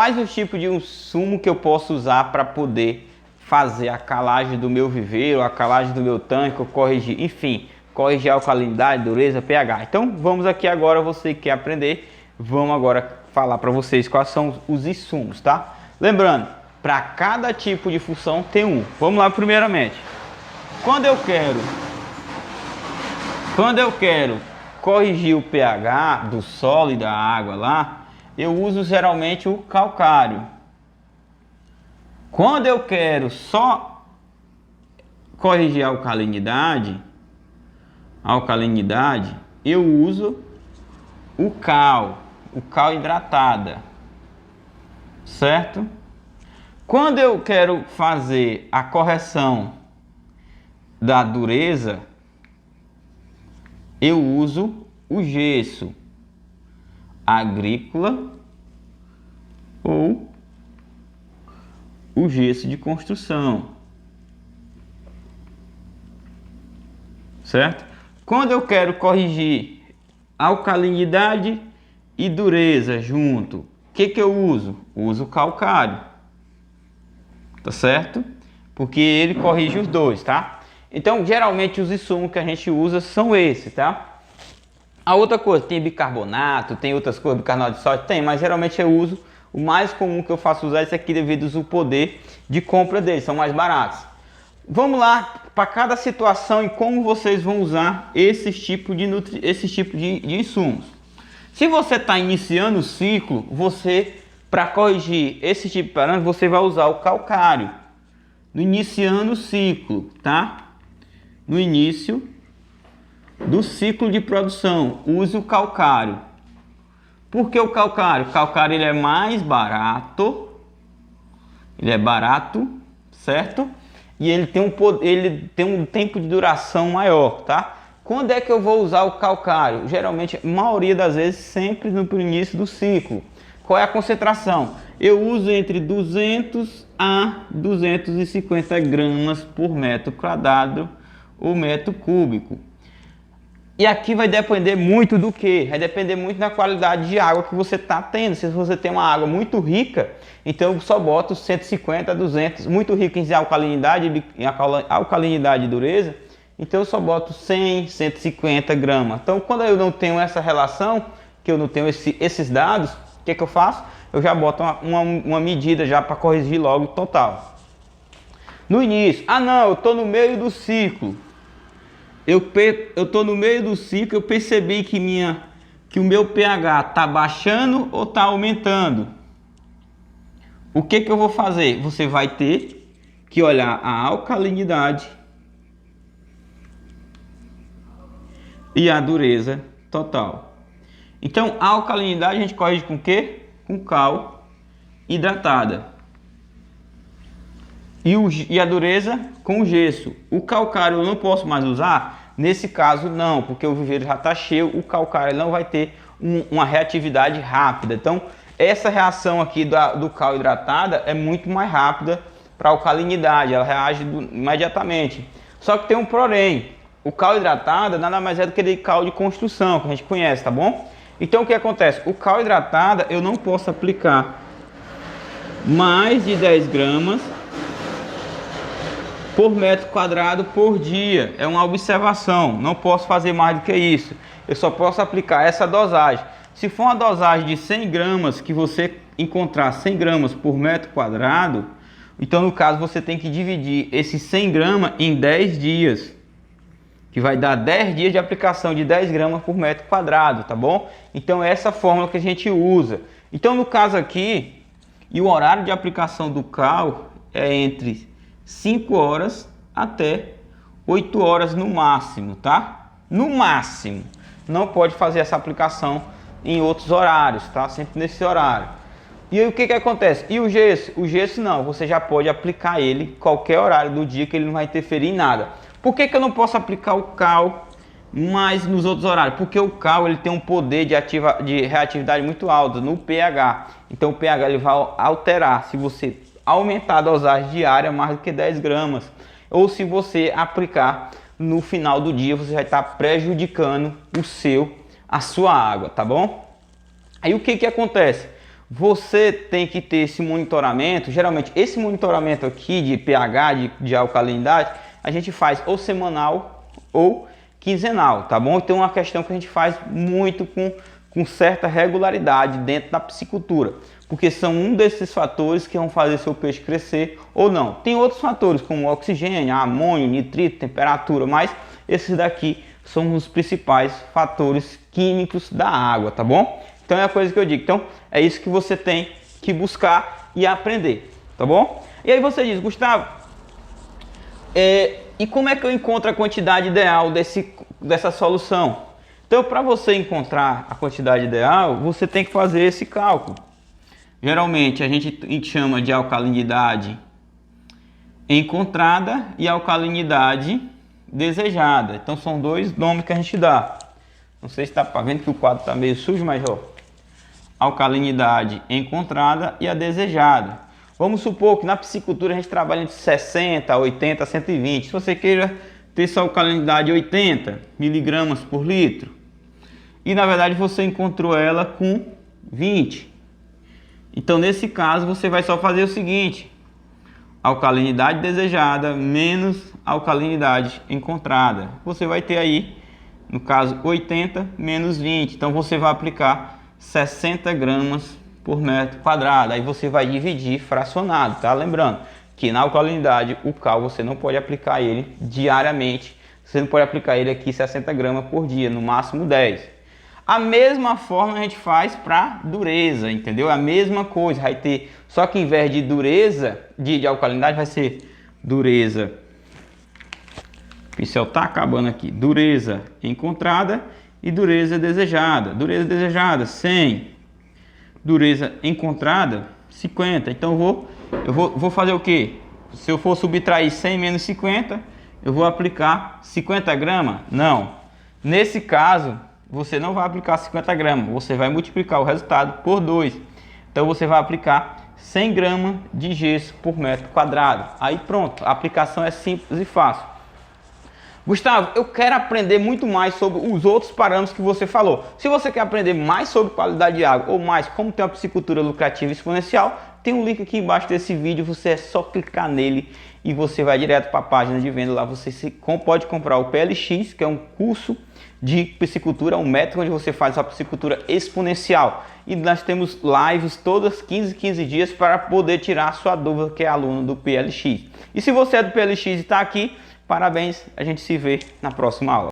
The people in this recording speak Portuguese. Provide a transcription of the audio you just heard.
Quais os tipos de insumo que eu posso usar para poder fazer a calagem do meu viveiro, a calagem do meu tanque, ou corrigir, enfim, corrigir a alcalinidade, dureza, pH. Então vamos aqui agora, você que quer aprender, vamos agora falar para vocês quais são os insumos, tá? Lembrando, para cada tipo de função tem um. Vamos lá primeiramente. Quando eu quero corrigir o pH do solo e da água lá, eu uso geralmente o calcário. Quando eu quero só corrigir a alcalinidade, eu uso o cal hidratada, certo? Quando eu quero fazer a correção da dureza, eu uso o gesso agrícola ou o gesso de construção, certo? Quando eu quero corrigir alcalinidade e dureza junto, o que eu uso? Uso calcário, tá certo? Porque ele corrige os dois, tá? Então, geralmente os insumos que a gente usa são esses, tá? A outra coisa, tem bicarbonato, tem outras coisas, bicarbonato de sódio, tem, mas geralmente eu uso, o mais comum que eu faço usar é esse aqui devido ao poder de compra deles, são mais baratos. Vamos lá, para cada situação e como vocês vão usar esses tipos de insumos. Se você está iniciando o ciclo, para corrigir esse tipo de parâmetro, você vai usar o calcário. No iniciando o ciclo, tá? No início do ciclo de produção, use o calcário. Por que o calcário? O calcário ele é mais barato, ele é barato, certo? E ele tem um tempo de duração maior, tá? Quando é que eu vou usar o calcário? Geralmente, a maioria das vezes, sempre no início do ciclo. Qual é a concentração? Eu uso entre 200 a 250 gramas por metro quadrado ou metro cúbico. E aqui vai depender muito do que? Vai depender muito da qualidade de água que você está tendo. Se você tem uma água muito rica, então eu só boto 150 a 200. Muito rica em alcalinidade e dureza, então eu só boto 100, 150 gramas. Então quando eu não tenho essa relação, que eu não tenho esses dados, o que eu faço? Eu já boto uma medida já para corrigir logo o total. No início, eu estou no meio do ciclo. Eu estou no meio do ciclo, eu percebi que o meu pH está baixando ou está aumentando. O que eu vou fazer? Você vai ter que olhar a alcalinidade e a dureza total. Então, a alcalinidade a gente corrige com o quê? Com cal hidratada. E a dureza com gesso. O calcário eu não posso mais usar? Nesse caso não, porque o viveiro já está cheio, o calcário não vai ter uma reatividade rápida. Então essa reação aqui do cal hidratada é muito mais rápida para a alcalinidade, ela reage imediatamente. Só que tem um porém, o cal hidratada nada mais é do que aquele cal de construção que a gente conhece, tá bom? Então o que acontece? O cal hidratada eu não posso aplicar mais de 10 gramas por metro quadrado por dia. É uma observação, não posso fazer mais do que isso. Eu só posso aplicar essa dosagem. Se for uma dosagem de 100 gramas, que você encontrar 100 gramas por metro quadrado, então no caso você tem que dividir esses 100 gramas em 10 dias, que vai dar 10 dias de aplicação de 10 gramas por metro quadrado, tá bom? Então é essa fórmula que a gente usa. Então no caso aqui, e o horário de aplicação do cal é entre 5 horas até 8 horas no máximo, tá? No máximo. Não pode fazer essa aplicação em outros horários, tá? Sempre nesse horário. E aí o que acontece? E o gesso? O gesso não, você já pode aplicar ele qualquer horário do dia que ele não vai interferir em nada. Por que eu não posso aplicar o cal mais nos outros horários? Porque o cal ele tem um poder de reatividade muito alto no pH. Então o pH ele vai alterar se você aumentar a dosagem diária mais do que 10 gramas. Ou se você aplicar no final do dia, você vai estar prejudicando a sua água, tá bom? Aí o que acontece? você tem que ter esse monitoramento. Geralmente esse monitoramento aqui de pH, de alcalinidade, a gente faz ou semanal ou quinzenal, tá bom? Então é uma questão que a gente faz muito com certa regularidade dentro da piscicultura, porque são um desses fatores que vão fazer seu peixe crescer ou não. Tem outros fatores como oxigênio, amônio, nitrito, temperatura, mas esses daqui são os principais fatores químicos da água, tá bom? Então é a coisa que eu digo. Então é isso que você tem que buscar e aprender, tá bom? E aí você diz, Gustavo, e como é que eu encontro a quantidade ideal dessa solução? Então, para você encontrar a quantidade ideal, você tem que fazer esse cálculo. Geralmente a gente chama de alcalinidade encontrada e alcalinidade desejada. Então são dois nomes que a gente dá. Não sei se está vendo que o quadro está meio sujo, mas ó, alcalinidade encontrada e a desejada. Vamos supor que na piscicultura a gente trabalha entre 60, 80, 120. Se você queira ter sua alcalinidade 80 miligramas por litro e na verdade você encontrou ela com 20. Então nesse caso você vai só fazer o seguinte: alcalinidade desejada menos alcalinidade encontrada. Você vai ter aí, no caso, 80 menos 20. Então você vai aplicar 60 gramas por metro quadrado. Aí você vai dividir fracionado, tá? Lembrando que na alcalinidade o cal você não pode aplicar ele diariamente. Você não pode aplicar ele aqui 60 gramas por dia, no máximo 10. A mesma forma a gente faz para dureza, entendeu? A mesma coisa, vai ter, só que em vez de dureza, de alcalinidade, vai ser dureza. O pincel tá acabando aqui. Dureza encontrada e dureza desejada. Dureza desejada 100, dureza encontrada 50. Então eu vou fazer o que? Se eu for subtrair 100 menos 50, eu vou aplicar 50 gramas? Não. Nesse caso, você não vai aplicar 50 gramas, você vai multiplicar o resultado por 2. Então você vai aplicar 100 gramas de gesso por metro quadrado. Aí pronto, a aplicação é simples e fácil. Gustavo, eu quero aprender muito mais sobre os outros parâmetros que você falou. Se você quer aprender mais sobre qualidade de água ou mais como ter uma piscicultura lucrativa e exponencial, tem um link aqui embaixo desse vídeo, você é só clicar nele e você vai direto para a página de venda. Lá você pode comprar o PLX, que é um curso de piscicultura, um método onde você faz a piscicultura exponencial. E nós temos lives todas 15 dias para poder tirar a sua dúvida, que é aluno do PLX. E se você é do PLX e está aqui, parabéns, a gente se vê na próxima aula.